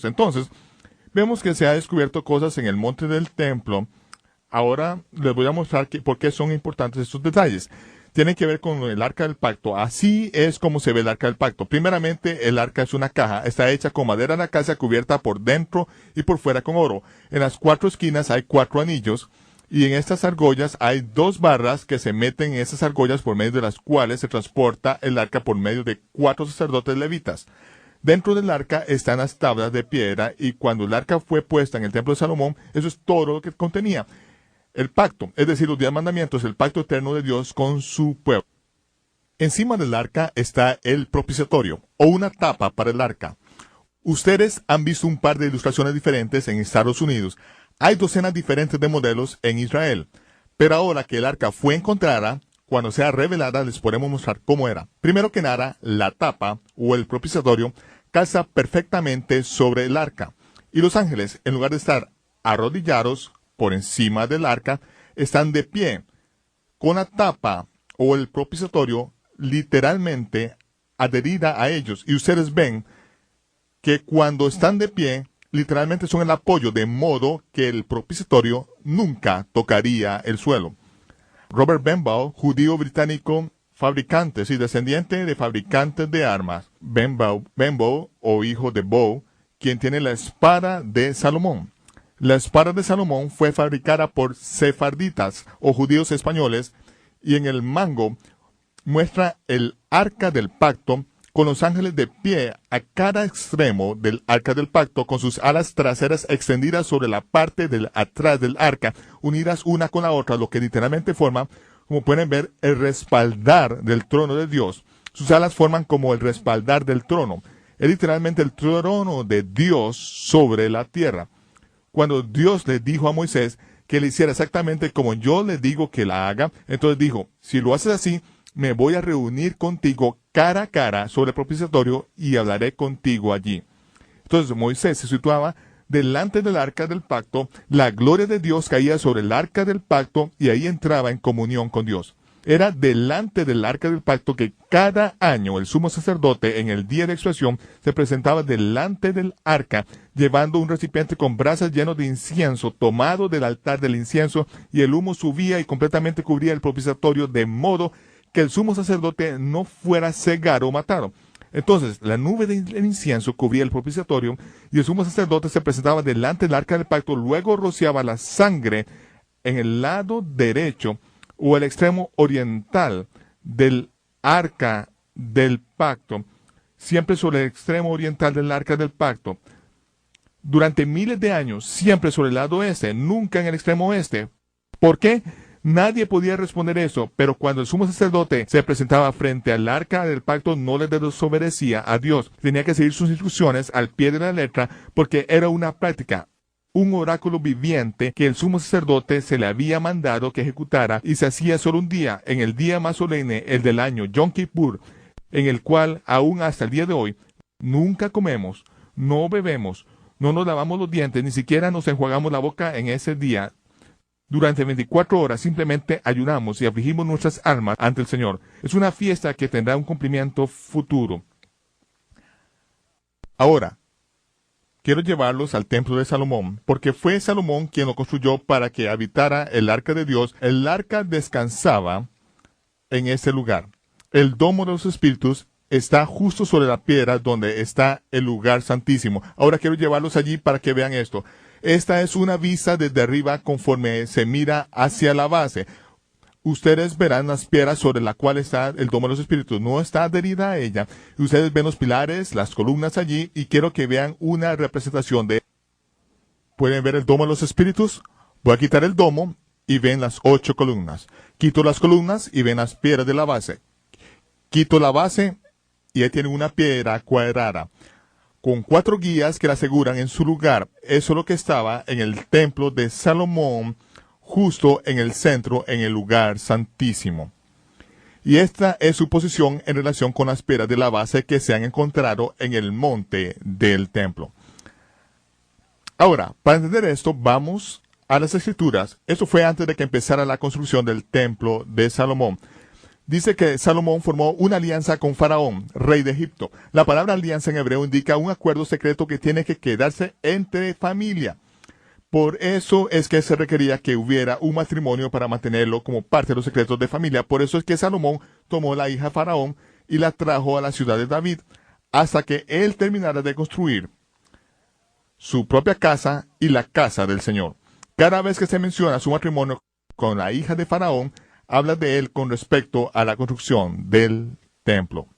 Entonces, vemos que se ha descubierto cosas en el monte del templo. Ahora les voy a mostrar por qué son importantes estos detalles. Tienen que ver con el arca del pacto. Así es como se ve el arca del pacto. Primeramente, el arca es una caja. Está hecha con madera de la casa, cubierta por dentro y por fuera con oro. En las 4 esquinas hay 4 anillos. Y en estas argollas hay 2 barras que se meten en esas argollas por medio de las cuales se transporta el arca por medio de 4 sacerdotes levitas. Dentro del arca están las tablas de piedra y cuando el arca fue puesta en el templo de Salomón, eso es todo lo que contenía. El pacto, es decir, los 10 mandamientos, el pacto eterno de Dios con su pueblo. Encima del arca está el propiciatorio, o una tapa para el arca. Ustedes han visto un par de ilustraciones diferentes en Estados Unidos. Hay docenas diferentes de modelos en Israel. Pero ahora que el arca fue encontrada, cuando sea revelada les podemos mostrar cómo era. Primero que nada, la tapa, o el propiciatorio, calza perfectamente sobre el arca. Y los ángeles, en lugar de estar arrodillados por encima del arca, están de pie, con la tapa o el propiciatorio literalmente adherida a ellos. Y ustedes ven que cuando están de pie, literalmente son el apoyo, de modo que el propiciatorio nunca tocaría el suelo. Robert Benbow, judío británico, fabricante y descendiente de fabricantes de armas. Benbow, o hijo de Bow, quien tiene la espada de Salomón. La espada de Salomón fue fabricada por sefarditas o judíos españoles y en el mango muestra el arca del pacto con los ángeles de pie a cada extremo del arca del pacto con sus alas traseras extendidas sobre la parte del atrás del arca, unidas una con la otra, lo que literalmente forma, como pueden ver, el respaldar del trono de Dios. Sus alas forman como el respaldar del trono. Es literalmente el trono de Dios sobre la tierra. Cuando Dios le dijo a Moisés que le hiciera exactamente como yo le digo que la haga, entonces dijo, si lo haces así, me voy a reunir contigo cara a cara sobre el propiciatorio y hablaré contigo allí. Entonces Moisés se situaba delante del arca del pacto, la gloria de Dios caía sobre el arca del pacto y ahí entraba en comunión con Dios. Era delante del arca del pacto que cada año el sumo sacerdote en el día de expiación se presentaba delante del arca, llevando un recipiente con brasas lleno de incienso tomado del altar del incienso, y el humo subía y completamente cubría el propiciatorio, de modo que el sumo sacerdote no fuera cegado o matado. Entonces, la nube del incienso cubría el propiciatorio, y el sumo sacerdote se presentaba delante del arca del pacto, luego rociaba la sangre en el lado derecho o el extremo oriental del arca del pacto, siempre sobre el extremo oriental del arca del pacto. Durante miles de años, siempre sobre el lado este, nunca en el extremo oeste. ¿Por qué? Nadie podía responder eso, pero cuando el sumo sacerdote se presentaba frente al arca del pacto, no le desobedecía a Dios. Tenía que seguir sus instrucciones al pie de la letra, porque era una práctica, un oráculo viviente que el sumo sacerdote se le había mandado que ejecutara, y se hacía solo un día, en el día más solemne, el del año Yom Kippur, en el cual aún hasta el día de hoy nunca comemos, no bebemos, no nos lavamos los dientes, ni siquiera nos enjuagamos la boca en ese día. Durante 24 horas simplemente ayunamos y afligimos nuestras almas ante el Señor. Es una fiesta que tendrá un cumplimiento futuro. Ahora, quiero llevarlos al templo de Salomón, porque fue Salomón quien lo construyó para que habitara el arca de Dios. El arca descansaba en ese lugar. El domo de los espíritus está justo sobre la piedra donde está el lugar santísimo. Ahora quiero llevarlos allí para que vean esto. Esta es una vista desde arriba conforme se mira hacia la base. Ustedes verán las piedras sobre la cual está el domo de los espíritus. No está adherida a ella. Ustedes ven los pilares, las columnas allí, y quiero que vean una representación de... ¿Pueden ver el domo de los espíritus? Voy a quitar el domo y ven las 8 columnas. Quito las columnas y ven las piedras de la base. Quito la base y ahí tiene una piedra cuadrada, con 4 guías que la aseguran en su lugar. Eso es lo que estaba en el templo de Salomón, justo en el centro, en el lugar santísimo. Y esta es su posición en relación con las piedras de la base que se han encontrado en el monte del templo. Ahora, para entender esto, vamos a las Escrituras. Esto fue antes de que empezara la construcción del templo de Salomón. dice que Salomón formó una alianza con Faraón, rey de Egipto. La palabra alianza en hebreo indica un acuerdo secreto que tiene que quedarse entre familia. Por eso es que se requería que hubiera un matrimonio para mantenerlo como parte de los secretos de familia. Por eso es que Salomón tomó la hija de Faraón y la trajo a la ciudad de David, hasta que él terminara de construir su propia casa y la casa del Señor. Cada vez que se menciona su matrimonio con la hija de Faraón, habla de él con respecto a la construcción del templo.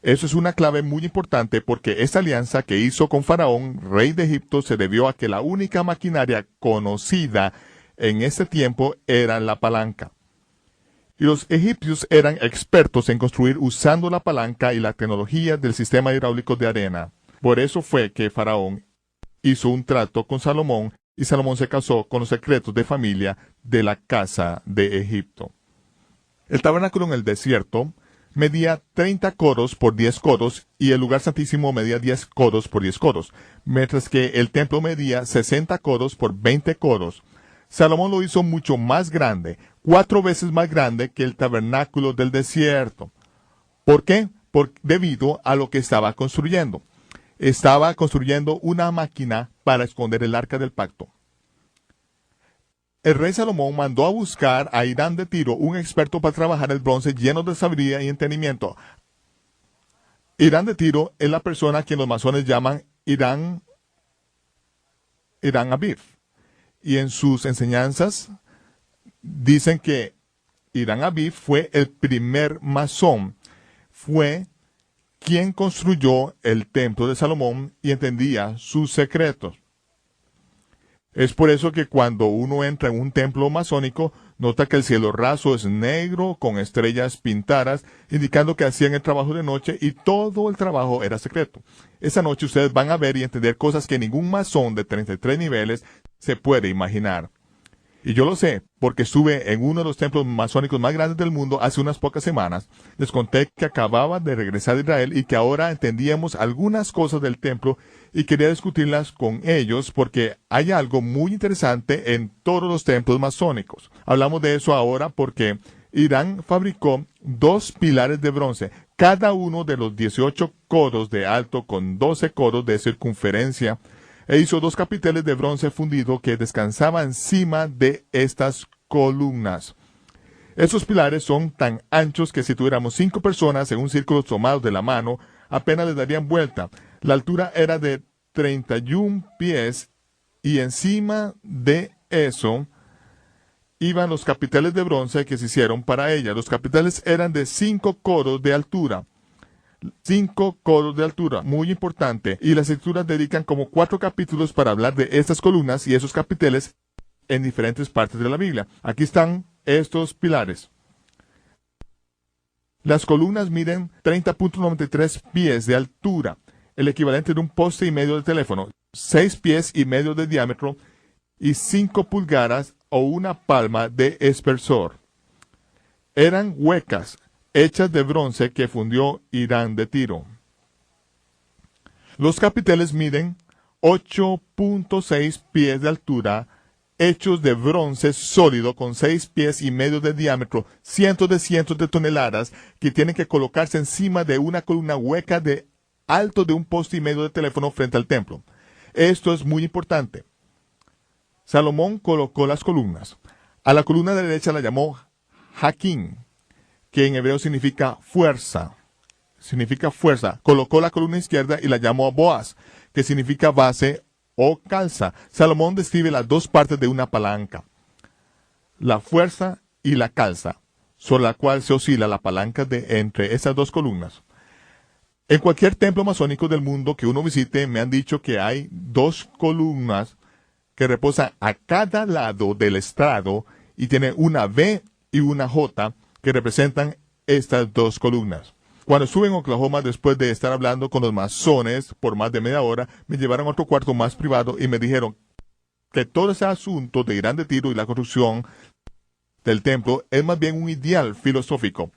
Eso es una clave muy importante porque esta alianza que hizo con Faraón, rey de Egipto, se debió a que la única maquinaria conocida en ese tiempo era la palanca. Y los egipcios eran expertos en construir usando la palanca y la tecnología del sistema hidráulico de arena. Por eso fue que Faraón hizo un trato con Salomón y Salomón se casó con los secretos de familia de la casa de Egipto. El tabernáculo en el desierto medía 30 codos por 10 codos y el lugar santísimo medía 10 codos por 10 codos, mientras que el templo medía 60 codos por 20 codos. Salomón lo hizo mucho más grande, 4 veces más grande que el tabernáculo del desierto. ¿Por qué? Debido a lo que estaba construyendo. Estaba construyendo una máquina para esconder el arca del pacto. El rey Salomón mandó a buscar a Hirán de Tiro, un experto para trabajar el bronce lleno de sabiduría y entendimiento. Hirán de Tiro es la persona a quien los masones llaman Hirán Aviv. Y en sus enseñanzas dicen que Hirán Aviv fue el primer masón. Fue quien construyó el templo de Salomón y entendía sus secretos. Es por eso que cuando uno entra en un templo masónico, nota que el cielo raso es negro con estrellas pintadas, indicando que hacían el trabajo de noche y todo el trabajo era secreto. Esa noche ustedes van a ver y entender cosas que ningún masón de 33 niveles se puede imaginar. Y yo lo sé, porque estuve en uno de los templos masónicos más grandes del mundo hace unas pocas semanas. Les conté que acababa de regresar de Israel y que ahora entendíamos algunas cosas del templo y quería discutirlas con ellos porque hay algo muy interesante en todos los templos masónicos. Hablamos de eso ahora porque Hirán fabricó 2 pilares de bronce, cada uno de los 18 codos de alto con 12 codos de circunferencia, e hizo 2 capiteles de bronce fundido que descansaban encima de estas columnas. Esos pilares son tan anchos que si tuviéramos 5 personas en un círculo tomados de la mano, apenas les darían vuelta. La altura era de 31 pies y encima de eso iban los capiteles de bronce que se hicieron para ella. Los capiteles eran de 5 codos de altura. 5 codos de altura, muy importante, y las escrituras dedican como 4 capítulos para hablar de estas columnas y esos capiteles en diferentes partes de la Biblia. Aquí están estos pilares. Las columnas miden 30.93 pies de altura, el equivalente de un poste y medio de teléfono, 6 pies y medio de diámetro y 5 pulgadas o una palma de espesor. Eran huecas, hechas de bronce que fundió Hirán de Tiro. Los capiteles miden 8.6 pies de altura, hechos de bronce sólido con 6 pies y medio de diámetro, cientos de toneladas que tienen que colocarse encima de una columna hueca de alto de un poste y medio de teléfono frente al templo. Esto es muy importante. Salomón colocó las columnas. A la columna derecha la llamó Jaquín, que en hebreo significa fuerza. Significa fuerza. Colocó la columna izquierda y la llamó Boaz, que significa base o calza. Salomón describe las 2 partes de una palanca, la fuerza y la calza, sobre la cual se oscila la palanca de entre esas 2 columnas. En cualquier templo masónico del mundo que uno visite, me han dicho que hay 2 columnas que reposan a cada lado del estrado y tiene una V y una J que representan estas 2 columnas. Cuando estuve en Oklahoma, después de estar hablando con los masones por más de media hora, me llevaron a otro cuarto más privado y me dijeron que todo ese asunto de Hirán de Tiro y la construcción del templo es más bien un ideal filosófico.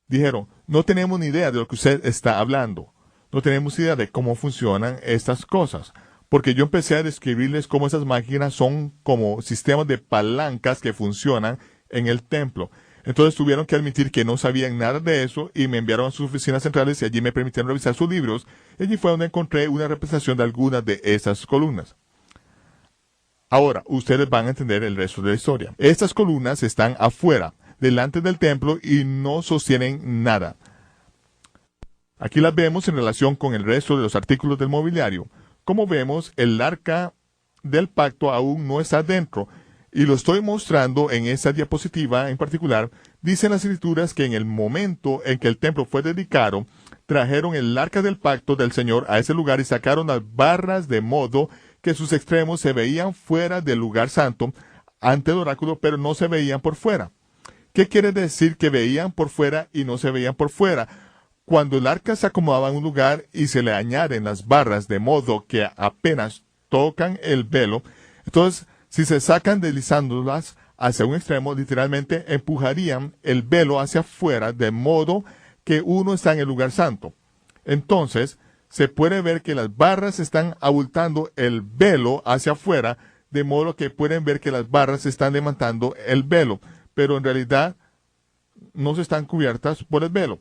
Dijeron, no tenemos ni idea de lo que usted está hablando. No tenemos idea de cómo funcionan estas cosas. Porque yo empecé a describirles cómo esas máquinas son como sistemas de palancas que funcionan en el templo. Entonces tuvieron que admitir que no sabían nada de eso y me enviaron a sus oficinas centrales y allí me permitieron revisar sus libros. Y allí fue donde encontré una representación de algunas de esas columnas. Ahora, ustedes van a entender el resto de la historia. Estas columnas están afuera, delante del templo y no sostienen nada. Aquí las vemos en relación con el resto de los artículos del mobiliario. Como vemos, el arca del pacto aún no está dentro. Y lo estoy mostrando en esta diapositiva en particular. Dicen las escrituras que en el momento en que el templo fue dedicado, trajeron el arca del pacto del Señor a ese lugar y sacaron las barras de modo que sus extremos se veían fuera del lugar santo ante el oráculo, pero no se veían por fuera. ¿Qué quiere decir que veían por fuera y no se veían por fuera? Cuando el arca se acomodaba en un lugar y se le añaden las barras de modo que apenas tocan el velo, entonces si se sacan deslizándolas hacia un extremo, literalmente empujarían el velo hacia afuera de modo que uno está en el lugar santo. Entonces, se puede ver que las barras están abultando el velo hacia afuera, de modo que pueden ver que las barras están levantando el velo, pero en realidad no se están cubiertas por el velo.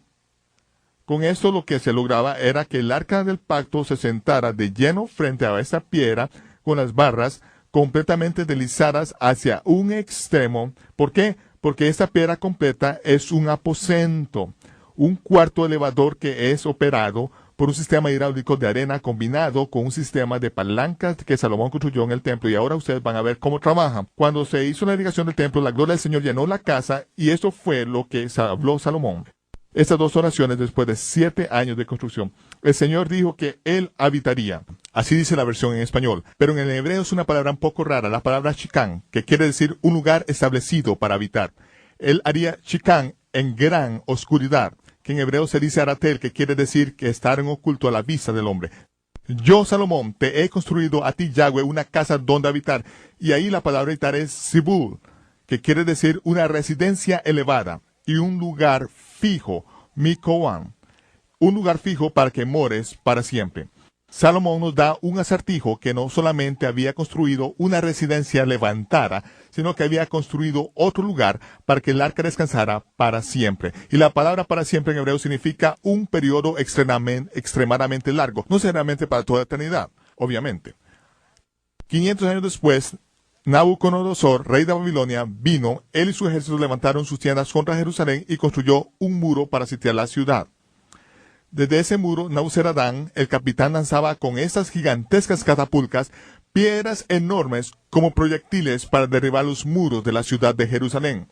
Con esto lo que se lograba era que el arca del pacto se sentara de lleno frente a esa piedra con las barras completamente deslizadas hacia un extremo. ¿Por qué? Porque esta piedra completa es un aposento, un cuarto elevador que es operado por un sistema hidráulico de arena combinado con un sistema de palancas que Salomón construyó en el templo, y ahora ustedes van a ver cómo trabaja. Cuando se hizo la dedicación del templo, la gloria del Señor llenó la casa, y esto fue lo que habló Salomón. Estas dos oraciones después de 7 años de construcción. El Señor dijo que Él habitaría. Así dice la versión en español. Pero en el hebreo es una palabra un poco rara, la palabra shikán, que quiere decir un lugar establecido para habitar. Él haría shikán en gran oscuridad, que en hebreo se dice aratel, que quiere decir que estar en oculto a la vista del hombre. Yo, Salomón, te he construido a ti, Yahweh, una casa donde habitar. Y ahí la palabra habitar es sibul, que quiere decir una residencia elevada y un lugar fijo, mikoan, un lugar fijo para que mores para siempre. Salomón nos da un acertijo que no solamente había construido una residencia levantada, sino que había construido otro lugar para que el arca descansara para siempre. Y la palabra para siempre en hebreo significa un periodo extremadamente largo, no necesariamente para toda la eternidad, obviamente. 500 años después, Nabucodonosor, rey de Babilonia, vino, él y su ejército levantaron sus tiendas contra Jerusalén y construyó un muro para sitiar la ciudad. Desde ese muro, Nabuzaradán, el capitán, lanzaba con estas gigantescas catapultas piedras enormes como proyectiles para derribar los muros de la ciudad de Jerusalén.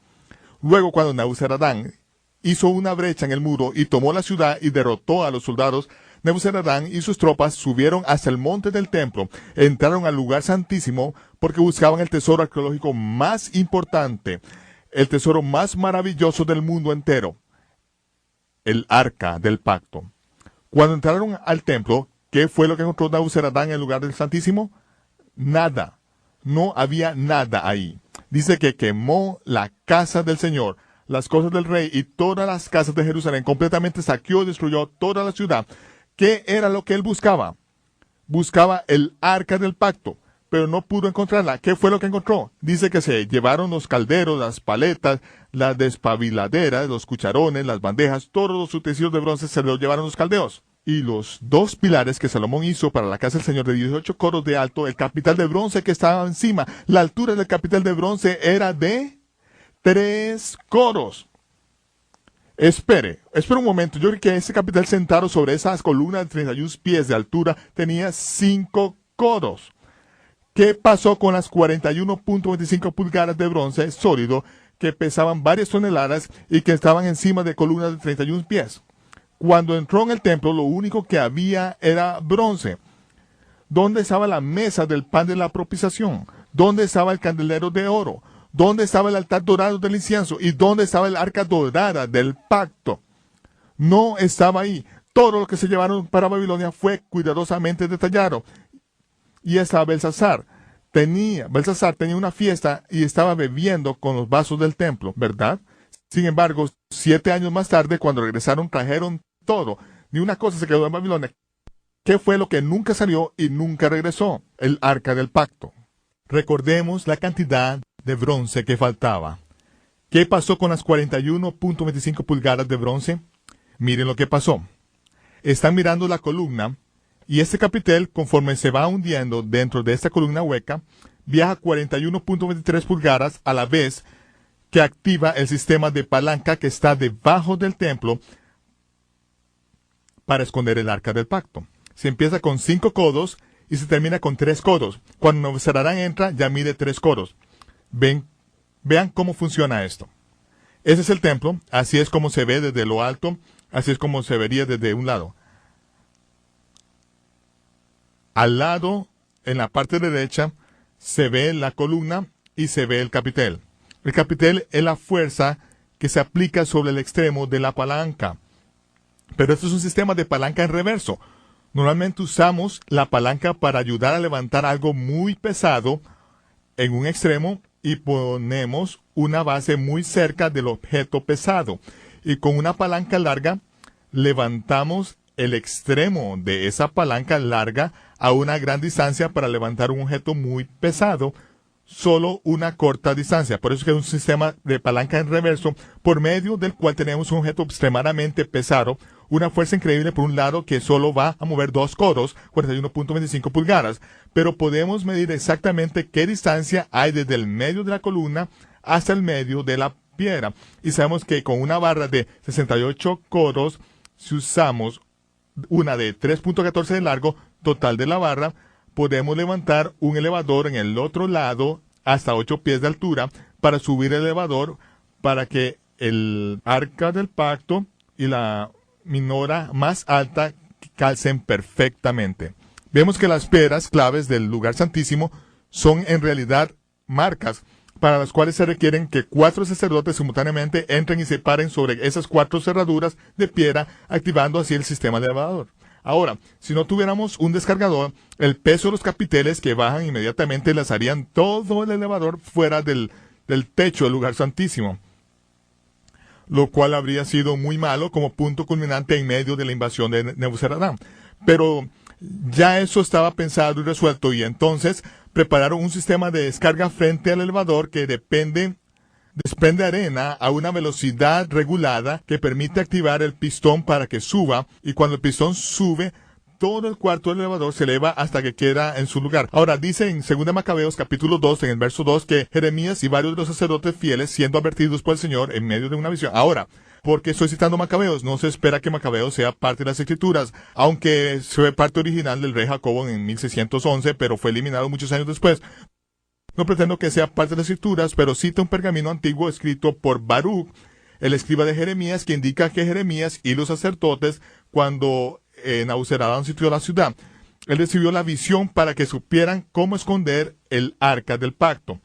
Luego, cuando Nabuzaradán hizo una brecha en el muro y tomó la ciudad y derrotó a los soldados, Nabuzaradán y sus tropas subieron hasta el monte del templo, entraron al lugar santísimo porque buscaban el tesoro arqueológico más importante, el tesoro más maravilloso del mundo entero, el arca del pacto. Cuando entraron al templo, ¿qué fue lo que encontró Nabuzaradán en el lugar del santísimo? Nada. No había nada ahí. Dice que quemó la casa del Señor, las cosas del rey y todas las casas de Jerusalén, completamente saqueó y destruyó toda la ciudad. ¿Qué era lo que él buscaba? Buscaba el arca del pacto, pero no pudo encontrarla. ¿Qué fue lo que encontró? Dice que se llevaron los calderos, las paletas, las despabiladeras, los cucharones, las bandejas, todos los utensilios de bronce se los llevaron los caldeos. Y los 2 pilares que Salomón hizo para la casa del Señor de 18 coros de alto, el capital de bronce que estaba encima, la altura del capital de bronce era de 3 coros. Espere un momento. Yo creo que ese capital sentado sobre esas columnas de 31 pies de altura tenía 5 coros. ¿Qué pasó con las 41.25 pulgadas de bronce sólido que pesaban varias toneladas y que estaban encima de columnas de 31 pies? Cuando entró en el templo, lo único que había era bronce. ¿Dónde estaba la mesa del pan de la propiciación? ¿Dónde estaba el candelero de oro? ¿Dónde estaba el altar dorado del incienso? ¿Y dónde estaba el arca dorada del pacto? No estaba ahí. Todo lo que se llevaron para Babilonia fue cuidadosamente detallado. Y estaba Belsasar tenía una fiesta y estaba bebiendo con los vasos del templo, ¿verdad? Sin embargo, 7 años más tarde, cuando regresaron, trajeron todo. Ni una cosa se quedó en Babilonia. ¿Qué fue lo que nunca salió y nunca regresó? El arca del pacto. Recordemos la cantidad de bronce que faltaba. ¿Qué pasó con las 41.25 pulgadas de bronce? Miren lo que pasó. Están mirando la columna y este capitel, conforme se va hundiendo dentro de esta columna hueca, viaja 41.23 pulgadas a la vez que activa el sistema de palanca que está debajo del templo para esconder el arca del pacto. Se empieza con 5 codos y se termina con 3 codos. Cuando Nebuzaradán entra, ya mide 3 codos. Vean cómo funciona esto. Ese es el templo, así es como se ve desde lo alto, así es como se vería desde un lado. Al lado, en la parte derecha, se ve la columna y se ve el capitel. El capitel es la fuerza que se aplica sobre el extremo de la palanca. Pero esto es un sistema de palanca en reverso. Normalmente usamos la palanca para ayudar a levantar algo muy pesado en un extremo y ponemos una base muy cerca del objeto pesado. Y con una palanca larga levantamos el extremo de esa palanca larga a una gran distancia para levantar un objeto muy pesado, solo una corta distancia. Por eso es que es un sistema de palanca en reverso, por medio del cual tenemos un objeto extremadamente pesado, una fuerza increíble por un lado que solo va a mover 2 codos, 41.25 pulgadas, pero podemos medir exactamente qué distancia hay desde el medio de la columna hasta el medio de la piedra. Y sabemos que con una barra de 68 codos, si usamos una de 3.14 de largo total de la barra, podemos levantar un elevador en el otro lado hasta 8 pies de altura para subir el elevador para que el arca del pacto y la minora más alta calcen perfectamente. Vemos que las piedras claves del lugar santísimo son en realidad marcas para las cuales se requieren que 4 sacerdotes simultáneamente entren y se paren sobre esas 4 cerraduras de piedra, activando así el sistema de elevador. Ahora, si no tuviéramos un descargador, el peso de los capiteles que bajan inmediatamente lanzarían todo el elevador fuera del techo del lugar santísimo, lo cual habría sido muy malo como punto culminante en medio de la invasión de Nebuzaradán. Pero ya eso estaba pensado y resuelto, y entonces prepararon un sistema de descarga frente al elevador que desprende arena a una velocidad regulada que permite activar el pistón para que suba, y cuando el pistón sube, todo el cuarto del elevador se eleva hasta que queda en su lugar. Ahora, dice en 2 Macabeos capítulo 2, en el verso 2, que Jeremías y varios de los sacerdotes fieles siendo advertidos por el Señor en medio de una visión. Ahora, porque estoy citando Macabeos, no se espera que Macabeos sea parte de las escrituras, aunque fue parte original del rey Jacobo en 1611, pero fue eliminado muchos años después. No pretendo que sea parte de las escrituras, pero cita un pergamino antiguo escrito por Baruch, el escriba de Jeremías, que indica que Jeremías y los sacerdotes, cuando Nabuzaradán sitió la ciudad, él recibió la visión para que supieran cómo esconder el arca del pacto,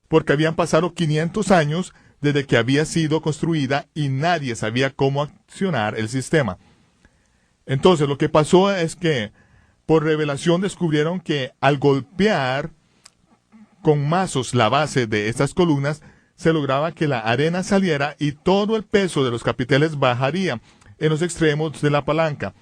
porque habían pasado 500 años desde que había sido construida y nadie sabía cómo accionar el sistema. Entonces lo que pasó es que por revelación descubrieron que al golpear con mazos la base de estas columnas, se lograba que la arena saliera y todo el peso de los capiteles bajaría en los extremos de la palanca.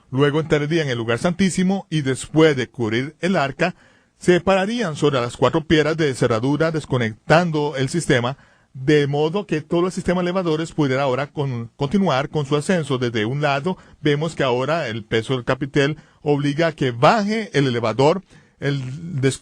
Luego entrarían en el lugar santísimo y después de cubrir el arca, se pararían sobre las 4 piedras de cerradura desconectando el sistema, de modo que todo el sistema de elevadores pudiera ahora continuar con su ascenso. Desde un lado vemos que ahora el peso del capitel obliga a que baje el elevador.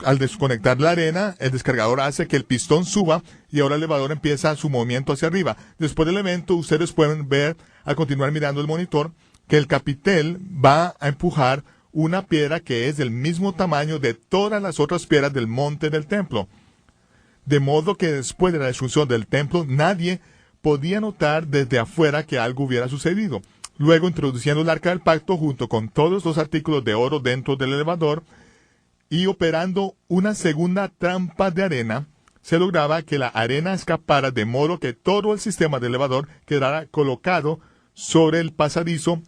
Al desconectar la arena, el descargador hace que el pistón suba y ahora el elevador empieza su movimiento hacia arriba. Después del evento, ustedes pueden ver, al continuar mirando el monitor, que el capitel va a empujar una piedra que es del mismo tamaño de todas las otras piedras del monte del templo. De modo que después de la destrucción del templo, nadie podía notar desde afuera que algo hubiera sucedido. Luego, introduciendo el arca del pacto junto con todos los artículos de oro dentro del elevador, y operando una segunda trampa de arena, se lograba que la arena escapara de modo que todo el sistema de elevador quedara colocado sobre el pasadizo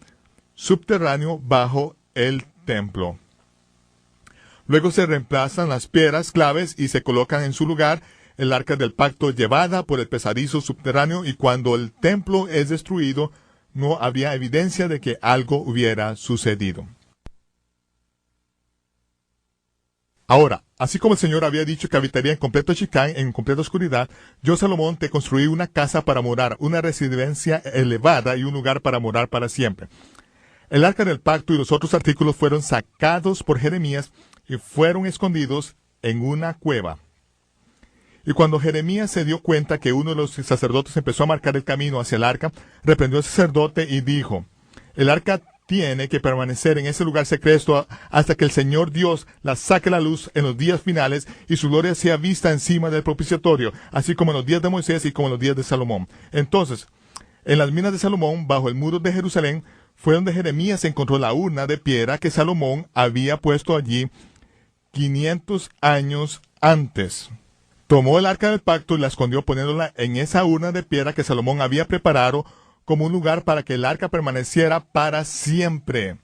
subterráneo bajo el templo. Luego se reemplazan las piedras claves y se colocan en su lugar el arca del pacto llevada por el pasadizo subterráneo, y cuando el templo es destruido, no habría evidencia de que algo hubiera sucedido. Ahora, Así como el Señor había dicho que habitaría en completo Shecán, en completa oscuridad, yo, Salomón, te construí una casa para morar, una residencia elevada y un lugar para morar para siempre. El arca del pacto y los otros artículos fueron sacados por Jeremías y fueron escondidos en una cueva. Y cuando Jeremías se dio cuenta que uno de los sacerdotes empezó a marcar el camino hacia el arca, reprendió al sacerdote y dijo: el arca tiene que permanecer en ese lugar secreto hasta que el Señor Dios la saque a la luz en los días finales y su gloria sea vista encima del propiciatorio, así como en los días de Moisés y como en los días de Salomón. Entonces, en las minas de Salomón, bajo el muro de Jerusalén, fue donde Jeremías encontró la urna de piedra que Salomón había puesto allí 500 años antes. Tomó el arca del pacto y la escondió poniéndola en esa urna de piedra que Salomón había preparado como un lugar para que el arca permaneciera para siempre.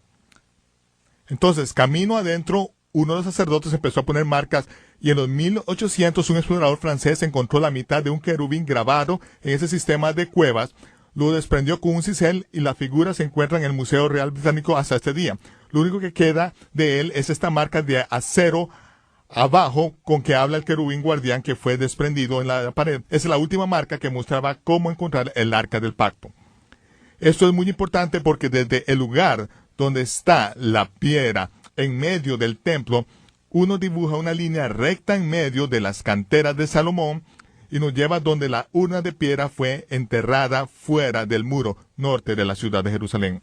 Entonces, camino adentro, uno de los sacerdotes empezó a poner marcas y en los 1800 un explorador francés encontró la mitad de un querubín grabado en ese sistema de cuevas, lo desprendió con un cincel y la figura se encuentra en el Museo Real Británico hasta este día. Lo único que queda de él es esta marca de acero abajo con que habla el querubín guardián que fue desprendido en la pared. Es la última marca que mostraba cómo encontrar el arca del pacto. Esto es muy importante porque desde el lugar donde está la piedra en medio del templo, uno dibuja una línea recta en medio de las canteras de Salomón y nos lleva donde la urna de piedra fue enterrada fuera del muro norte de la ciudad de Jerusalén.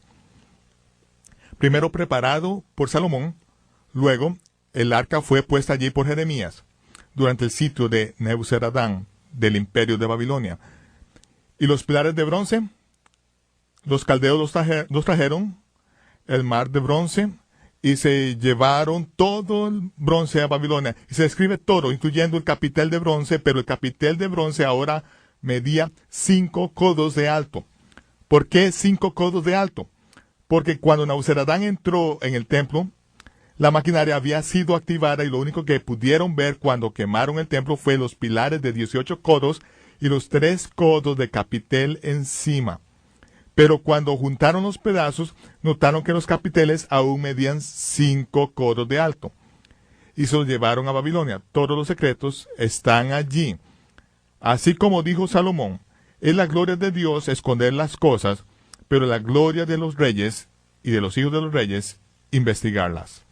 Primero preparado por Salomón, luego el arca fue puesta allí por Jeremías durante el sitio de Nebuzaradán del imperio de Babilonia. Y los pilares de bronce, los caldeos los trajeron, el mar de bronce, y se llevaron todo el bronce a Babilonia. Y se describe todo, incluyendo el capitel de bronce, pero el capitel de bronce ahora medía 5 codos de alto. ¿Por qué 5 codos de alto? Porque cuando Nabuzaradán entró en el templo, la maquinaria había sido activada y lo único que pudieron ver cuando quemaron el templo fue los pilares de 18 codos y los 3 codos de capitel encima. Pero cuando juntaron los pedazos, notaron que los capiteles aún medían 5 codos de alto. Y se los llevaron a Babilonia. Todos los secretos están allí. Así como dijo Salomón, es la gloria de Dios esconder las cosas, pero la gloria de los reyes y de los hijos de los reyes, investigarlas.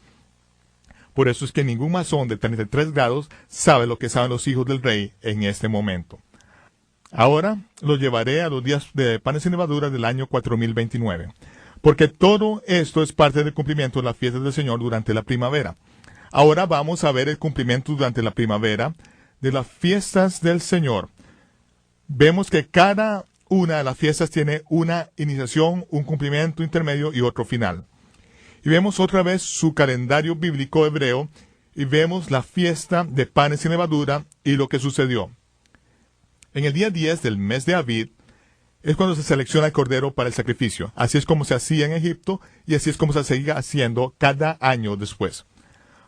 Por eso es que ningún masón de 33 grados sabe lo que saben los hijos del rey en este momento. Ahora los llevaré a los días de panes sin levadura del año 4029, porque todo esto es parte del cumplimiento de la fiesta del Señor durante la primavera. Ahora vamos a ver el cumplimiento durante la primavera de las fiestas del Señor. Vemos que cada una de las fiestas tiene una iniciación, un cumplimiento intermedio y otro final. Y vemos otra vez su calendario bíblico hebreo y vemos la fiesta de panes sin levadura y lo que sucedió. En el día 10 del mes de Abib es cuando se selecciona el cordero para el sacrificio. Así es como se hacía en Egipto y así es como se sigue haciendo cada año después.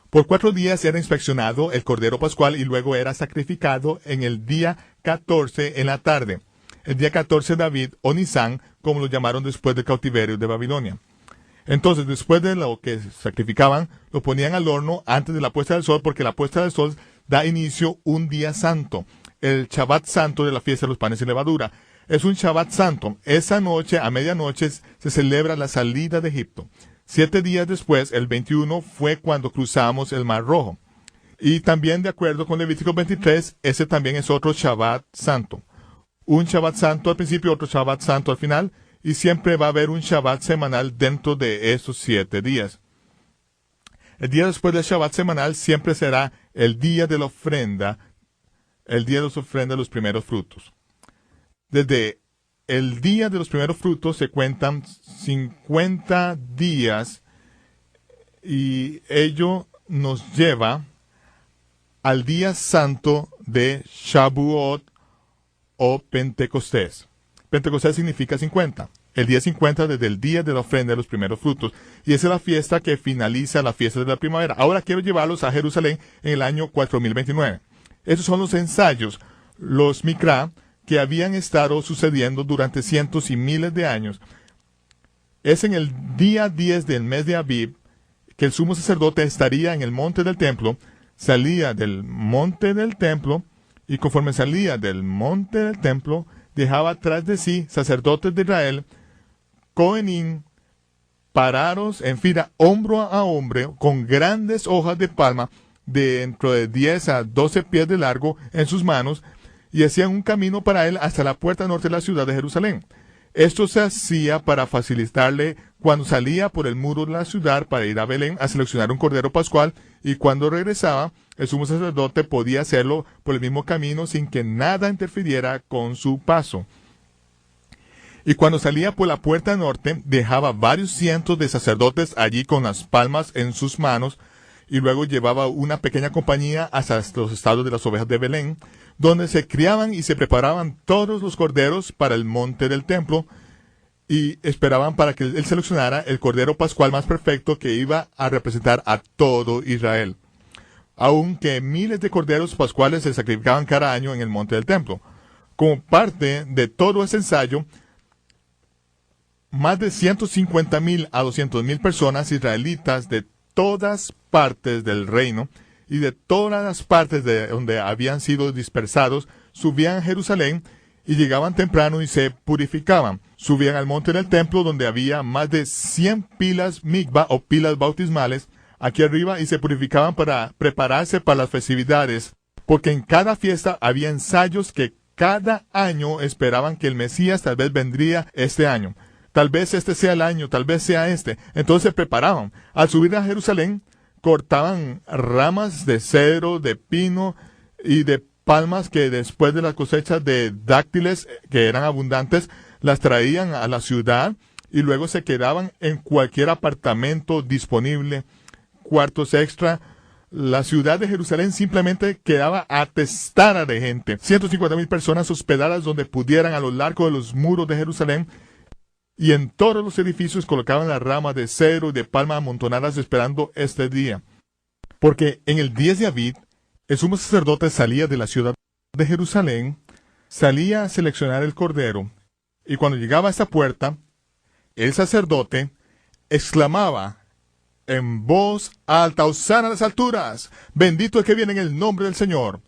Por 4 días era inspeccionado el cordero pascual y luego era sacrificado en el día 14 en la tarde. El día 14 de Abib o Nisán, como lo llamaron después del cautiverio de Babilonia. Entonces, después de lo que sacrificaban, lo ponían al horno antes de la puesta del sol, porque la puesta del sol da inicio un día santo, el Shabbat santo de la fiesta de los panes sin levadura. Es un Shabbat santo. Esa noche, a medianoche, se celebra la salida de Egipto. 7 días después, el 21, fue cuando cruzamos el Mar Rojo. Y también, de acuerdo con Levítico 23, ese también es otro Shabbat santo. Un Shabbat santo al principio, otro Shabbat santo al final, y siempre va a haber un Shabbat semanal dentro de esos 7 días. El día después del Shabbat semanal siempre será el día de la ofrenda, el día de las ofrendas de los primeros frutos. Desde el día de los primeros frutos se cuentan 50 días y ello nos lleva al día santo de Shavuot o Pentecostés. Pentecostés significa 50. El día 50 desde el día de la ofrenda de los primeros frutos. Y esa es la fiesta que finaliza la fiesta de la primavera. Ahora quiero llevarlos a Jerusalén en el año 4029. Esos son los ensayos, los Mikra, que habían estado sucediendo durante cientos y miles de años. Es en el día 10 del mes de Abib que el sumo sacerdote estaría en el monte del templo, salía del monte del templo, y conforme salía del monte del templo, dejaba tras de sí sacerdotes de Israel, Cohenim, parados en fila hombro a hombro, con grandes hojas de palma, de dentro de 10 a 12 pies de largo en sus manos, y hacían un camino para él hasta la puerta norte de la ciudad de Jerusalén. Esto se hacía para facilitarle cuando salía por el muro de la ciudad para ir a Belén a seleccionar un cordero pascual, y cuando regresaba, el sumo sacerdote podía hacerlo por el mismo camino sin que nada interfiriera con su paso. Y cuando salía por la puerta norte, dejaba varios cientos de sacerdotes allí con las palmas en sus manos, y luego llevaba una pequeña compañía hasta los estados de las ovejas de Belén, donde se criaban y se preparaban todos los corderos para el monte del templo, y esperaban para que él seleccionara el cordero pascual más perfecto que iba a representar a todo Israel. Aunque miles de corderos pascuales se sacrificaban cada año en el monte del templo. Como parte de todo ese ensayo, más de 150,000 a 200,000 personas israelitas de todas partes del reino y de todas las partes de donde habían sido dispersados subían a Jerusalén y llegaban temprano y se purificaban. Subían al monte del templo donde había más de 100 pilas mikvah o pilas bautismales aquí arriba y se purificaban para prepararse para las festividades, porque en cada fiesta había ensayos que cada año esperaban que el Mesías tal vez vendría este año. Tal vez este sea el año, tal vez sea este. Entonces se preparaban. Al subir a Jerusalén, cortaban ramas de cedro, de pino y de palmas que después de las cosechas de dáctiles, que eran abundantes, las traían a la ciudad y luego se quedaban en cualquier apartamento disponible, cuartos extra. La ciudad de Jerusalén simplemente quedaba atestada de gente. 150,000 personas hospedadas donde pudieran a lo largo de los muros de Jerusalén, y en todos los edificios colocaban las ramas de cedro y de palma amontonadas esperando este día. Porque en el 10 de Abib, el sumo sacerdote salía de la ciudad de Jerusalén, salía a seleccionar el cordero, y cuando llegaba a esta puerta, el sacerdote exclamaba en voz alta: «Hosana a las alturas, bendito el que viene en el nombre del Señor».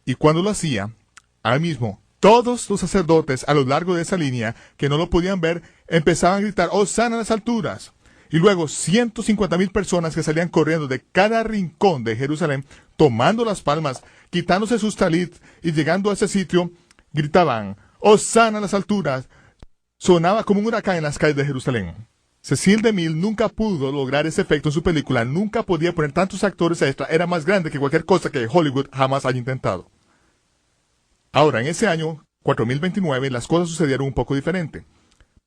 Y cuando lo hacía, al mismo, todos los sacerdotes a lo largo de esa línea, que no lo podían ver, empezaban a gritar: «Hosana a las alturas». Y luego 150,000 personas que salían corriendo de cada rincón de Jerusalén, tomando las palmas, quitándose sus talits y llegando a ese sitio, gritaban: «Hosana a las alturas». Sonaba como un huracán en las calles de Jerusalén. Cecil DeMille nunca pudo lograr ese efecto en su película, nunca podía poner tantos actores extra, era más grande que cualquier cosa que Hollywood jamás haya intentado. Ahora, en ese año 4029, las cosas sucedieron un poco diferente.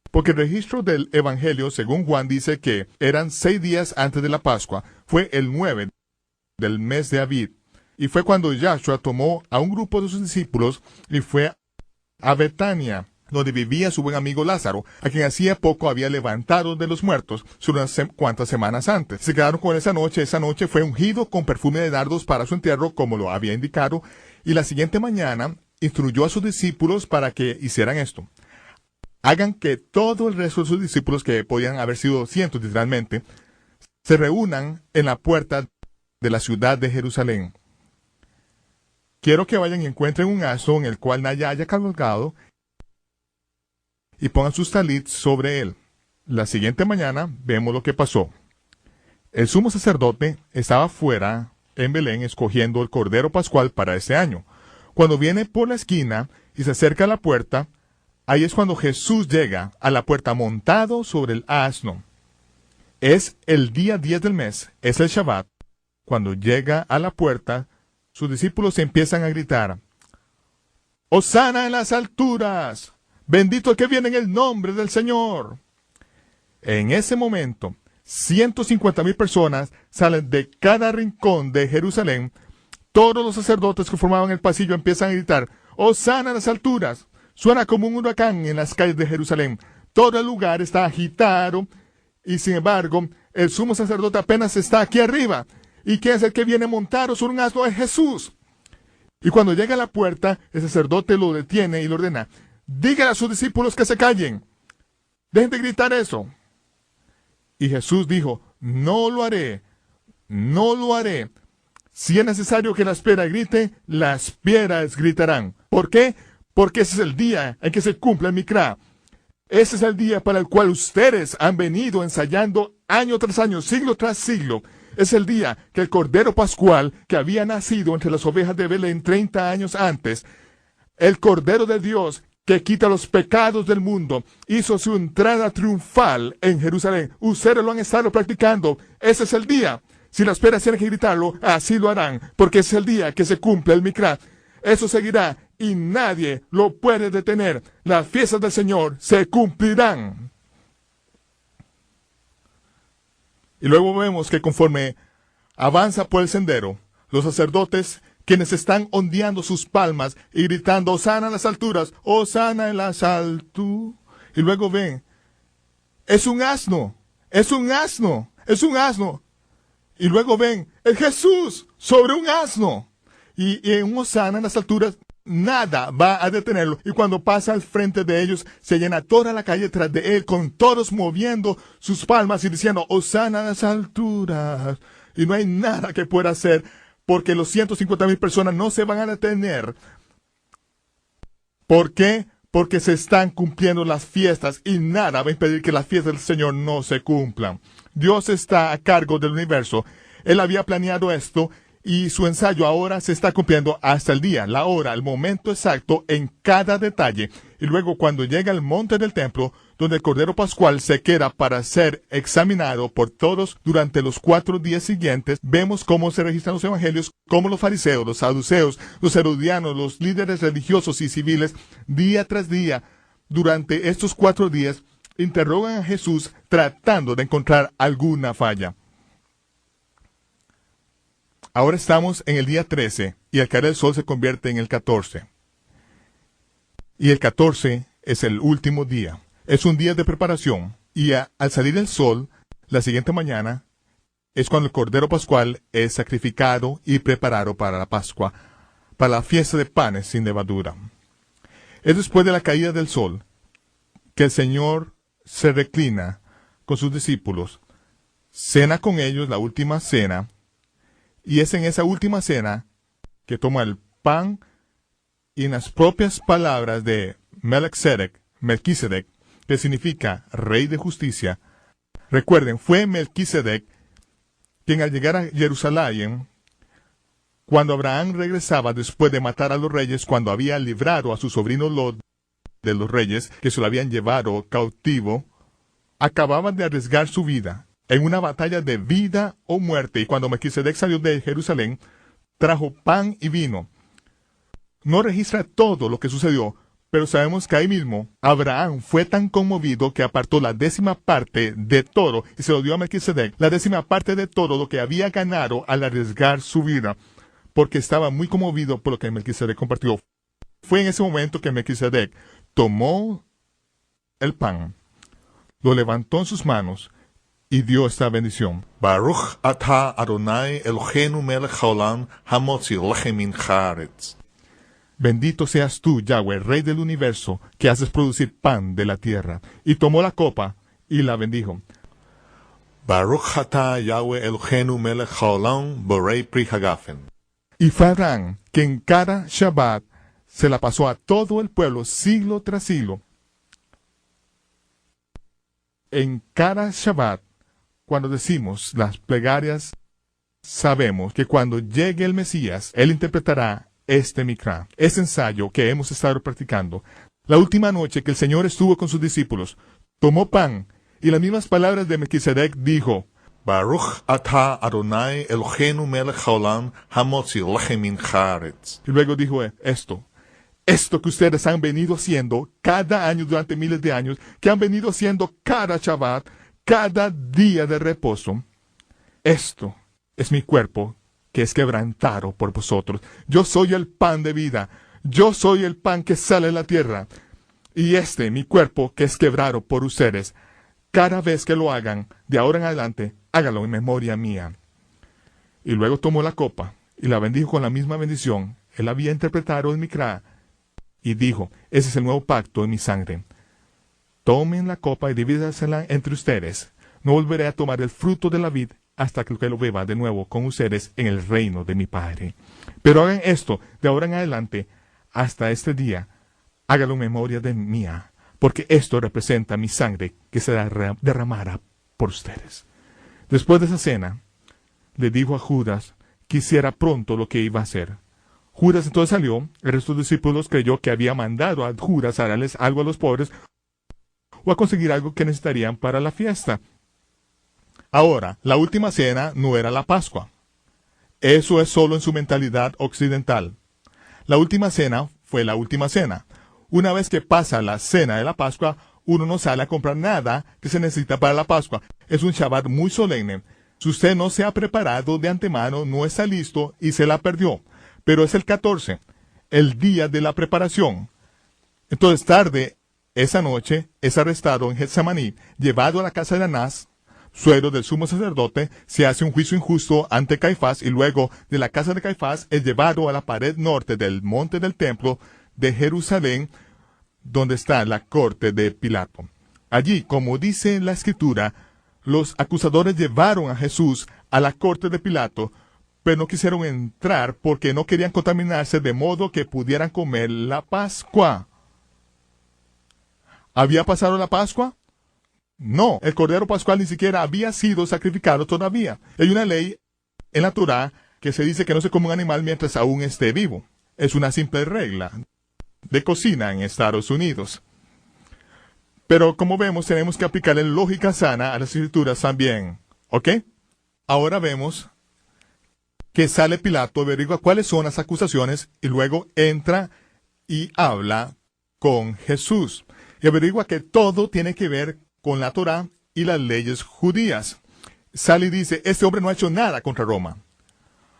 Porque el registro del Evangelio, según Juan, dice que eran 6 días antes de la Pascua. Fue el 9 del mes de Abib. Y fue cuando Yahshua tomó a un grupo de sus discípulos y fue a Betania, donde vivía su buen amigo Lázaro, a quien hacía poco había levantado de los muertos, solo unas cuantas semanas antes. Se quedaron con esa noche fue ungido con perfume de nardos para su entierro, como lo había indicado, y la siguiente mañana instruyó a sus discípulos para que hicieran esto. Hagan que todo el resto de sus discípulos, que podían haber sido cientos literalmente, se reúnan en la puerta de la ciudad de Jerusalén. Quiero que vayan y encuentren un asno en el cual nadie haya cabalgado y pongan sus talits sobre él. La siguiente mañana vemos lo que pasó. El sumo sacerdote estaba fuera en Belén escogiendo el cordero pascual para ese año. Cuando viene por la esquina y se acerca a la puerta, ahí es cuando Jesús llega a la puerta montado sobre el asno. Es el día 10 del mes, es el Shabbat. Cuando llega a la puerta, sus discípulos empiezan a gritar: «Hosana en las alturas, bendito el que viene en el nombre del Señor». En ese momento, 150,000 personas salen de cada rincón de Jerusalén. Todos los sacerdotes que formaban el pasillo empiezan a gritar: «Hosana en las alturas». Suena como un huracán en las calles de Jerusalén. Todo el lugar está agitado y, sin embargo, el sumo sacerdote apenas está aquí arriba. ¿Y quién es el que viene montado sobre un asno? Es Jesús. Y cuando llega a la puerta, el sacerdote lo detiene y le ordena: «Dígale a sus discípulos que se callen. Dejen de gritar eso». Y Jesús dijo: «No lo haré, no lo haré. Si es necesario que las piedras griten, las piedras gritarán. ¿Por qué? Porque ese es el día en que se cumple el Mikra. Ese es el día para el cual ustedes han venido ensayando año tras año, siglo tras siglo. Es el día que el Cordero Pascual, que había nacido entre las ovejas de Belén 30 años antes, el Cordero de Dios, que quita los pecados del mundo, hizo su entrada triunfal en Jerusalén. Ustedes lo han estado practicando. Ese es el día. Si las piedras tienen que gritarlo, así lo harán, porque es el día que se cumple el Mikra. Eso seguirá y nadie lo puede detener. Las fiestas del Señor se cumplirán. Y luego vemos que conforme avanza por el sendero, los sacerdotes, quienes están ondeando sus palmas y gritando, Hosana en las alturas, Hosana en las alturas. Y luego ven, es un asno, es un asno, es un asno. Y luego ven, es Jesús sobre un asno. Y en un Hosana en las alturas, nada va a detenerlo. Y cuando pasa al frente de ellos, se llena toda la calle tras de él, con todos moviendo sus palmas y diciendo, Hosana en las alturas. Y no hay nada que pueda hacer, porque los 150,000 personas no se van a detener. ¿Por qué? Porque se están cumpliendo las fiestas y nada va a impedir que las fiestas del Señor no se cumplan. Dios está a cargo del universo. Él había planeado esto y su ensayo ahora se está cumpliendo hasta el día, la hora, el momento exacto en cada detalle. Y luego cuando llega al monte del templo, donde el Cordero Pascual se queda para ser examinado por todos durante los 4 días siguientes, vemos cómo se registran los evangelios, cómo los fariseos, los saduceos, los herodianos, los líderes religiosos y civiles, día tras día, durante estos 4 días, interrogan a Jesús tratando de encontrar alguna falla. Ahora estamos en el día 13 y al caer el sol se convierte en el 14. Y el 14 es el último día. Es un día de preparación y al salir el sol, la siguiente mañana, es cuando el Cordero Pascual es sacrificado y preparado para la Pascua, para la fiesta de panes sin levadura. Es después de la caída del sol que el Señor se reclina con sus discípulos, cena con ellos la última cena, y es en esa última cena que toma el pan y en las propias palabras de Melquisedec, que significa Rey de Justicia. Recuerden, fue Melquisedec quien al llegar a Jerusalén, cuando Abraham regresaba después de matar a los reyes, cuando había librado a su sobrino Lot de los reyes que se lo habían llevado cautivo, acababan de arriesgar su vida en una batalla de vida o muerte, y cuando Melquisedec salió de Jerusalén, trajo pan y vino. No registra todo lo que sucedió, pero sabemos que ahí mismo Abraham fue tan conmovido que apartó la 10ª parte de todo y se lo dio a Melquisedec, la 10ª parte de todo lo que había ganado al arriesgar su vida, porque estaba muy conmovido por lo que Melquisedec compartió. Fue en ese momento que Melquisedec tomó el pan, lo levantó en sus manos y dio esta bendición. Baruch atah Adonai Eloheinu melech haolam hamotzi lechem min haaretz. Bendito seas tú, Yahweh, Rey del universo, que haces producir pan de la tierra. Y tomó la copa y la bendijo. Baruch atah Yahweh Eloheinu melech haolam borei pri hagafen. Y fue Abraham que en cada Shabbat se la pasó a todo el pueblo siglo tras siglo. En cada Shabbat, cuando decimos las plegarias, sabemos que cuando llegue el Mesías, Él interpretará este Mikra, este ensayo que hemos estado practicando. La última noche que el Señor estuvo con sus discípulos, tomó pan, y las mismas palabras de Melquisedec dijo, Baruch atah Adonai Eloheinu melech haolam hamotzi lechem min haaretz. Y luego dijo esto que ustedes han venido haciendo cada año durante miles de años, que han venido haciendo cada Shabbat, cada día de reposo. Esto es mi cuerpo, que es quebrantado por vosotros. Yo soy el pan de vida. Yo soy el pan que sale de la tierra. Y mi cuerpo, que es quebrado por ustedes. Cada vez que lo hagan, de ahora en adelante, hágalo en memoria mía. Y luego tomó la copa, y la bendijo con la misma bendición. Él había interpretado el Mikra, y dijo, ese es el nuevo pacto en mi sangre. Tomen la copa y divídasela entre ustedes. No volveré a tomar el fruto de la vid hasta que lo beba de nuevo con ustedes en el reino de mi Padre. Pero hagan esto de ahora en adelante hasta este día. Háganlo en memoria de mía, porque esto representa mi sangre que será derramada por ustedes. Después de esa cena, le dijo a Judas que hiciera pronto lo que iba a hacer. Judas entonces salió. El resto de los discípulos creyó que había mandado a Judas a darles algo a los pobres o a conseguir algo que necesitarían para la fiesta. Ahora, la última cena no era la Pascua. Eso es solo en su mentalidad occidental. La última cena fue la última cena. Una vez que pasa la cena de la Pascua, uno no sale a comprar nada que se necesita para la Pascua. Es un Shabbat muy solemne. Si usted no se ha preparado de antemano, no está listo y se la perdió. Pero es el 14, el día de la preparación. Entonces, tarde, esa noche, es arrestado en Getsemaní, llevado a la casa de Anás, suegro del sumo sacerdote, se hace un juicio injusto ante Caifás y luego de la casa de Caifás es llevado a la pared norte del monte del templo de Jerusalén, donde está la corte de Pilato. Allí, como dice la escritura, los acusadores llevaron a Jesús a la corte de Pilato, pero no quisieron entrar porque no querían contaminarse de modo que pudieran comer la Pascua. ¿Había pasado la Pascua? No, el Cordero Pascual ni siquiera había sido sacrificado todavía. Hay una ley en la Torá que se dice que no se come un animal mientras aún esté vivo. Es una simple regla de cocina en Estados Unidos. Pero como vemos, tenemos que aplicarle lógica sana a las escrituras también. ¿Ok? Ahora vemos que sale Pilato, averigua cuáles son las acusaciones y luego entra y habla con Jesús. Y averigua que todo tiene que ver con la Torá y las leyes judías. Sale y dice, este hombre no ha hecho nada contra Roma.